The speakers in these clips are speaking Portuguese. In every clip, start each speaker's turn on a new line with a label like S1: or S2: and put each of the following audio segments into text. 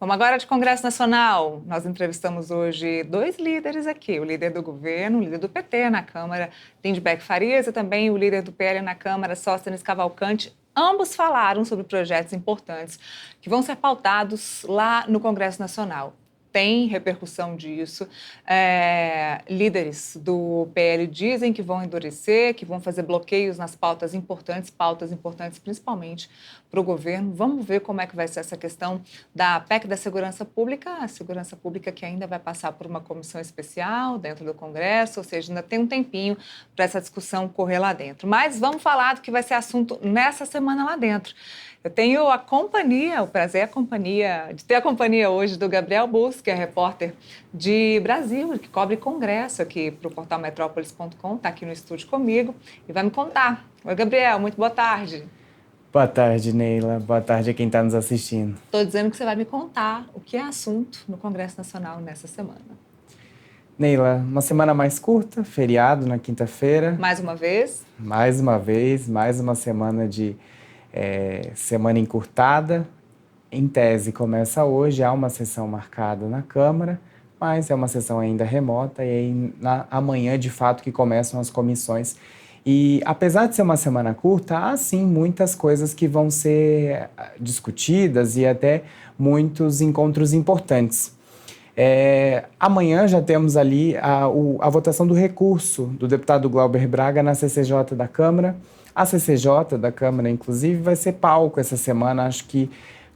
S1: Vamos agora de Congresso Nacional. Nós entrevistamos hoje dois líderes aqui, o líder do governo, o líder do PT na Câmara, Lindeberg Farias, e também o líder do PL na Câmara, Sóstenes Cavalcante. Ambos falaram sobre projetos importantes que vão ser pautados lá no Congresso Nacional. Tem repercussão disso. Líderes do PL dizem que vão endurecer, que vão fazer bloqueios nas pautas importantes principalmente para o governo. Vamos ver como é que vai ser essa questão da PEC da Segurança Pública, a Segurança Pública que ainda vai passar por uma comissão especial dentro do Congresso, ou seja, ainda tem um tempinho para essa discussão correr lá dentro. Mas vamos falar do que vai ser assunto nessa semana lá dentro. Eu tenho o prazer de ter a companhia hoje do Gabriel Bus, que é repórter de Brasil, que cobre Congresso aqui para o portal Metrópolis.com, está aqui no estúdio comigo e vai me contar. Oi, Gabriel, muito boa tarde.
S2: Boa tarde, Neila. Boa tarde a quem está nos assistindo.
S1: Estou dizendo que você vai me contar o que é assunto no Congresso Nacional nessa semana.
S2: Neila, uma semana mais curta, feriado na quinta-feira.
S1: Mais uma vez.
S2: Mais uma semana de semana encurtada. Em tese, começa hoje, há uma sessão marcada na Câmara, mas é uma sessão ainda remota e aí amanhã, de fato, que começam as comissões. E apesar de ser uma semana curta, há sim muitas coisas que vão ser discutidas e até muitos encontros importantes. Amanhã já temos ali a votação do recurso do deputado Glauber Braga na CCJ da Câmara. A CCJ da Câmara, inclusive, vai ser palco essa semana, acho que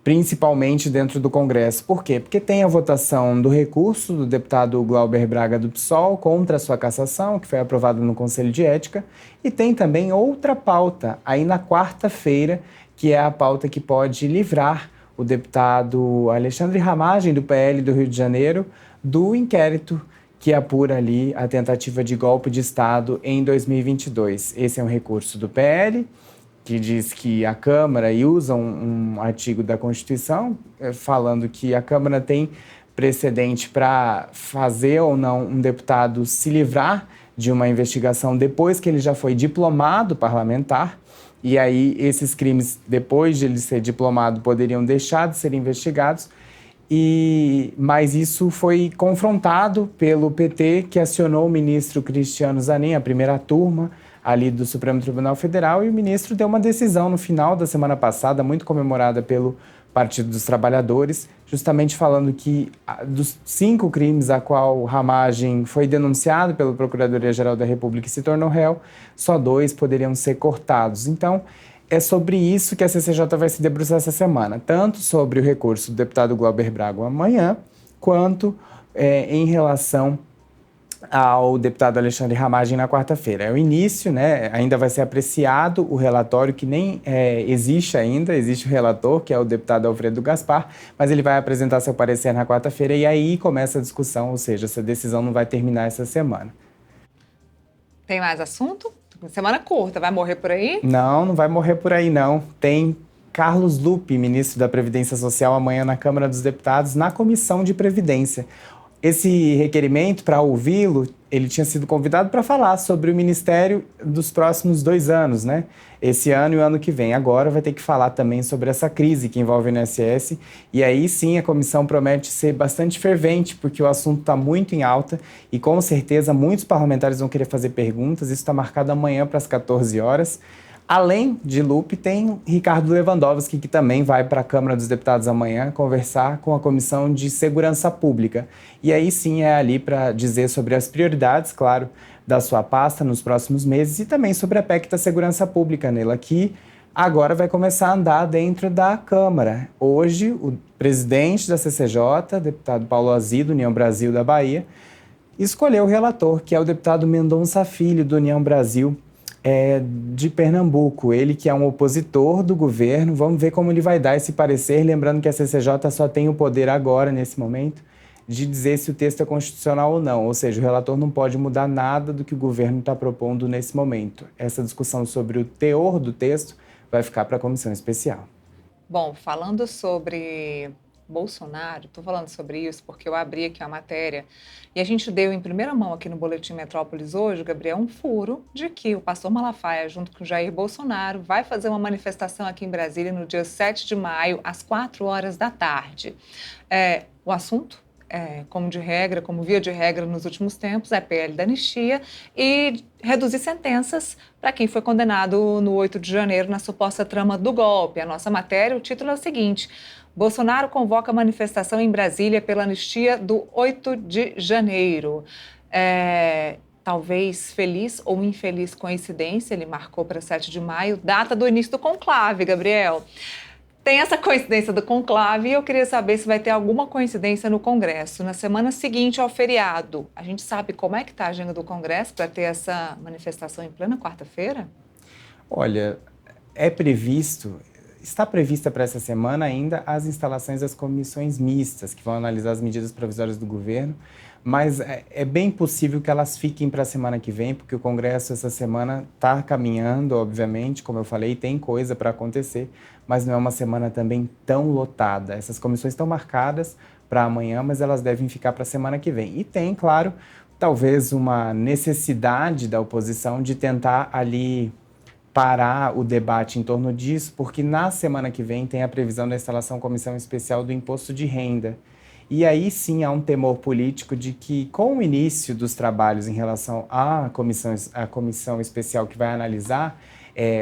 S2: principalmente dentro do Congresso. Por quê? Porque tem a votação do recurso do deputado Glauber Braga do PSOL contra a sua cassação, que foi aprovada no Conselho de Ética, e tem também outra pauta, aí na quarta-feira, que é a pauta que pode livrar o deputado Alexandre Ramagem, do PL do Rio de Janeiro, do inquérito que apura ali a tentativa de golpe de Estado em 2022. Esse é um recurso do PL, que diz que a Câmara, e usa um artigo da Constituição, falando que a Câmara tem precedente para fazer ou não um deputado se livrar de uma investigação depois que ele já foi diplomado parlamentar, e aí esses crimes, depois de ele ser diplomado, poderiam deixar de ser investigados, mas isso foi confrontado pelo PT, que acionou o ministro Cristiano Zanin, a primeira turma ali do Supremo Tribunal Federal, e o ministro deu uma decisão no final da semana passada, muito comemorada pelo Partido dos Trabalhadores, justamente falando que dos 5 crimes a qual Ramagem foi denunciado pela Procuradoria-Geral da República e se tornou réu, só 2 poderiam ser cortados. Então, é sobre isso que a CCJ vai se debruçar essa semana, tanto sobre o recurso do deputado Glauber Braga amanhã, quanto em relação ao deputado Alexandre Ramagem na quarta-feira. É o início, né? Ainda vai ser apreciado o relatório, que nem existe ainda, existe o relator, que é o deputado Alfredo Gaspar, mas ele vai apresentar seu parecer na quarta-feira e aí começa a discussão, ou seja, essa decisão não vai terminar essa semana.
S1: Tem mais assunto? Semana curta, vai morrer por aí?
S2: Não vai morrer por aí, não. Tem Carlos Lupe, ministro da Previdência Social, amanhã na Câmara dos Deputados, na Comissão de Previdência. Esse requerimento, para ouvi-lo, ele tinha sido convidado para falar sobre o Ministério dos próximos 2 anos, né? Esse ano e o ano que vem. Agora vai ter que falar também sobre essa crise que envolve o INSS. E aí sim a comissão promete ser bastante fervente, porque o assunto está muito em alta e com certeza muitos parlamentares vão querer fazer perguntas. Isso está marcado amanhã para as 14 horas. Além de Lupe, tem Ricardo Lewandowski, que também vai para a Câmara dos Deputados amanhã conversar com a Comissão de Segurança Pública. E aí sim é ali para dizer sobre as prioridades, claro, da sua pasta nos próximos meses e também sobre a PEC da Segurança Pública, Neila, que agora vai começar a andar dentro da Câmara. Hoje, o presidente da CCJ, deputado Paulo Azi, do União Brasil da Bahia, escolheu o relator, que é o deputado Mendonça Filho, do União Brasil, de Pernambuco, ele que é um opositor do governo. Vamos ver como ele vai dar esse parecer, lembrando que a CCJ só tem o poder agora, nesse momento, de dizer se o texto é constitucional ou não, ou seja, o relator não pode mudar nada do que o governo está propondo nesse momento. Essa discussão sobre o teor do texto vai ficar para a comissão especial.
S1: Bom, falando sobre Bolsonaro, estou falando sobre isso porque eu abri aqui a matéria e a gente deu em primeira mão aqui no Boletim Metrópolis hoje, Gabriel, um furo de que o pastor Malafaia, junto com o Jair Bolsonaro, vai fazer uma manifestação aqui em Brasília no dia 7 de maio, às 4 horas da tarde. O assunto, como via de regra nos últimos tempos, é PL da anistia e reduzir sentenças para quem foi condenado no 8 de janeiro na suposta trama do golpe. A nossa matéria, o título é o seguinte: Bolsonaro convoca manifestação em Brasília pela anistia do 8 de janeiro. Talvez feliz ou infeliz coincidência, ele marcou para 7 de maio, data do início do conclave, Gabriel. Tem essa coincidência do conclave e eu queria saber se vai ter alguma coincidência no Congresso. Na semana seguinte ao feriado, a gente sabe como é que está a agenda do Congresso para ter essa manifestação em plena quarta-feira?
S2: Olha, está prevista para essa semana ainda as instalações das comissões mistas, que vão analisar as medidas provisórias do governo, mas é bem possível que elas fiquem para a semana que vem, porque o Congresso essa semana está caminhando, obviamente, como eu falei, tem coisa para acontecer, mas não é uma semana também tão lotada. Essas comissões estão marcadas para amanhã, mas elas devem ficar para a semana que vem. E tem, claro, talvez uma necessidade da oposição de tentar ali parar o debate em torno disso, porque na semana que vem tem a previsão da instalação comissão especial do imposto de renda. E aí sim há um temor político de que, com o início dos trabalhos em relação à comissão especial que vai analisar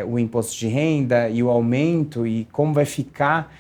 S2: o imposto de renda e o aumento e como vai ficar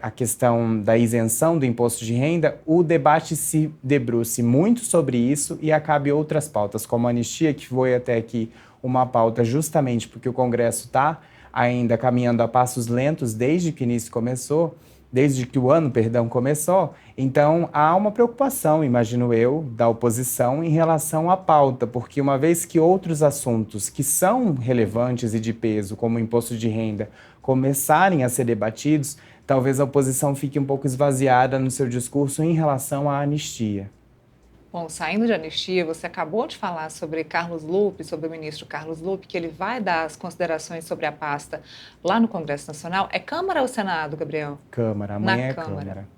S2: a questão da isenção do imposto de renda, o debate se debruce muito sobre isso e acabe outras pautas, como a anistia, que foi até aqui uma pauta justamente porque o Congresso está ainda caminhando a passos lentos desde que o ano começou. Então, há uma preocupação, imagino eu, da oposição em relação à pauta, porque uma vez que outros assuntos que são relevantes e de peso, como o imposto de renda, começarem a ser debatidos, talvez a oposição fique um pouco esvaziada no seu discurso em relação à anistia.
S1: Bom, saindo de anistia, você acabou de falar sobre Carlos Lupe, sobre o ministro Carlos Lupe, que ele vai dar as considerações sobre a pasta lá no Congresso Nacional. É Câmara ou Senado, Gabriel?
S2: Câmara, amanhã é Câmara.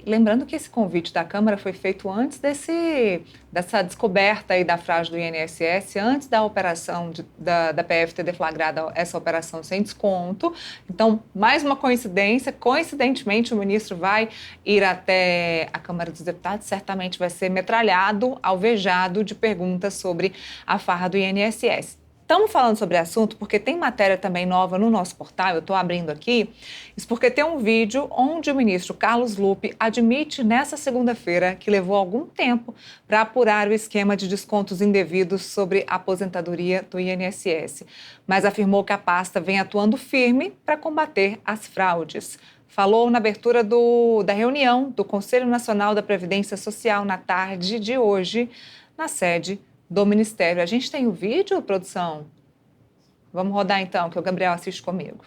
S1: Lembrando que esse convite da Câmara foi feito antes dessa descoberta aí da fraude do INSS, antes da operação da PF ter deflagrado essa operação sem desconto. Então, mais uma coincidência, coincidentemente o ministro vai ir até a Câmara dos Deputados, certamente vai ser metralhado, alvejado de perguntas sobre a farra do INSS. Estamos falando sobre o assunto porque tem matéria também nova no nosso portal, eu estou abrindo aqui, isso porque tem um vídeo onde o ministro Carlos Lupe admite nessa segunda-feira que levou algum tempo para apurar o esquema de descontos indevidos sobre a aposentadoria do INSS, mas afirmou que a pasta vem atuando firme para combater as fraudes. Falou na abertura da reunião do Conselho Nacional da Previdência Social na tarde de hoje, na sede do Ministério. A gente tem o vídeo, produção? Vamos rodar então, que o Gabriel assiste comigo.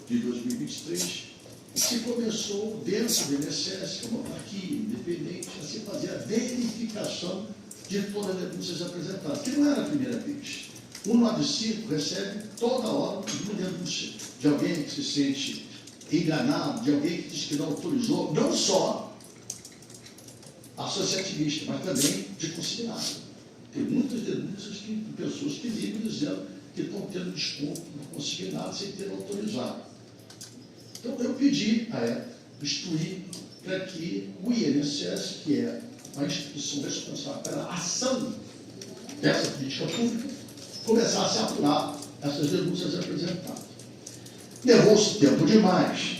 S3: De 2023, se começou dentro do INSS, que é uma autarquia independente, a se fazer a verificação de todas as denúncias apresentadas, que não era a primeira vez. O 95 recebe toda hora uma denúncia de alguém que se sente enganado, de alguém que diz que não autorizou, não só associativista, mas também de consignado. Tem muitas denúncias de pessoas que ligam dizendo que estão tendo desconto no consignado sem ter autorizado. Então, eu pedi a EPA instruir para que o INSS, que é a instituição responsável pela ação dessa política pública, começasse a apurar essas denúncias apresentadas. Levou-se tempo demais.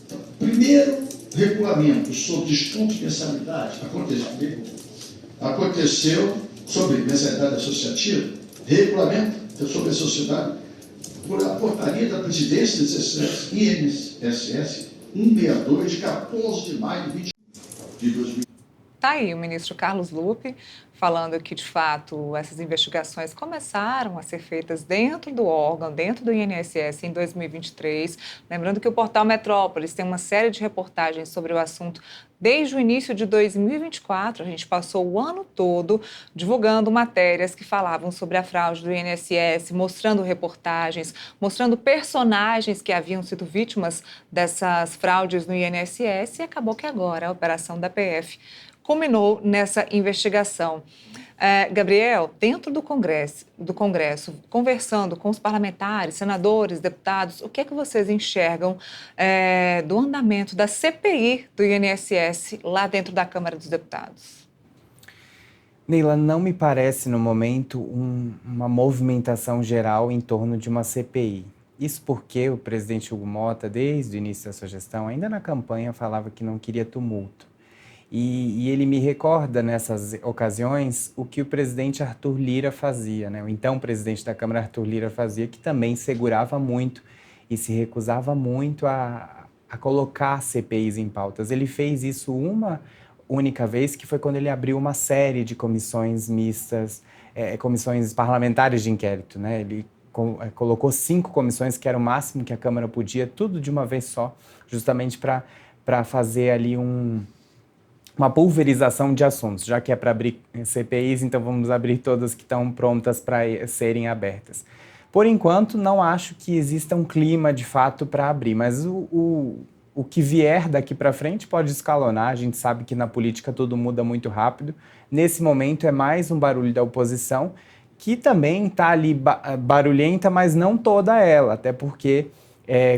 S3: Então, primeiro, regulamento sobre desconto de mensalidade aconteceu sobre mensalidade associativa, regulamento sobre a sociedade, por a portaria da presidência do INSS 162, de 14 de maio de 2020.
S1: Tá aí o ministro Carlos Lupe falando que, de fato, essas investigações começaram a ser feitas dentro do órgão, dentro do INSS em 2023. Lembrando que o portal Metrópolis tem uma série de reportagens sobre o assunto desde o início de 2024. A gente passou o ano todo divulgando matérias que falavam sobre a fraude do INSS, mostrando reportagens, mostrando personagens que haviam sido vítimas dessas fraudes no INSS, e acabou que agora a operação da PF culminou nessa investigação. Gabriel, dentro do Congresso, conversando com os parlamentares, senadores, deputados, o que é que vocês enxergam do andamento da CPI do INSS lá dentro da Câmara dos Deputados?
S2: Neila, não me parece no momento uma movimentação geral em torno de uma CPI. Isso porque o presidente Hugo Motta, desde o início da sua gestão, ainda na campanha, falava que não queria tumulto. E ele me recorda nessas ocasiões o que o presidente Arthur Lira fazia, né? O então presidente da Câmara, Arthur Lira, fazia, que também segurava muito e se recusava muito a colocar CPIs em pautas. Ele fez isso uma única vez, que foi quando ele abriu uma série de comissões mistas, comissões parlamentares de inquérito, né? Ele colocou 5 comissões, que era o máximo que a Câmara podia, tudo de uma vez só, justamente para fazer ali uma pulverização de assuntos. Já que é para abrir CPIs, então vamos abrir todas que estão prontas para serem abertas. Por enquanto, não acho que exista um clima de fato para abrir, mas o que vier daqui para frente pode escalonar. A gente sabe que na política tudo muda muito rápido. Nesse momento é mais um barulho da oposição, que também está ali barulhenta, mas não toda ela, até porque,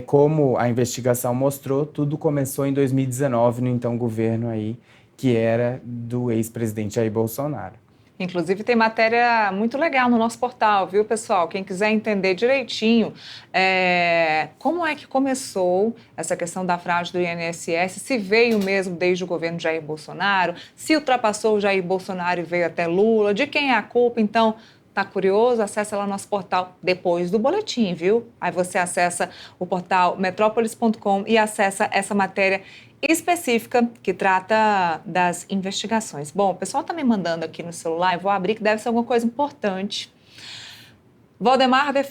S2: como a investigação mostrou, tudo começou em 2019, no então governo aí, que era do ex-presidente Jair Bolsonaro.
S1: Inclusive tem matéria muito legal no nosso portal, viu, pessoal? Quem quiser entender direitinho como é que começou essa questão da fraude do INSS, se veio mesmo desde o governo Jair Bolsonaro, se ultrapassou o Jair Bolsonaro e veio até Lula, de quem é a culpa, então... Tá curioso? Acessa lá nosso portal depois do boletim, viu? Aí você acessa o portal metrópolis.com e acessa essa matéria específica que trata das investigações. Bom, o pessoal tá me mandando aqui no celular, eu vou abrir que deve ser alguma coisa importante. Valdemar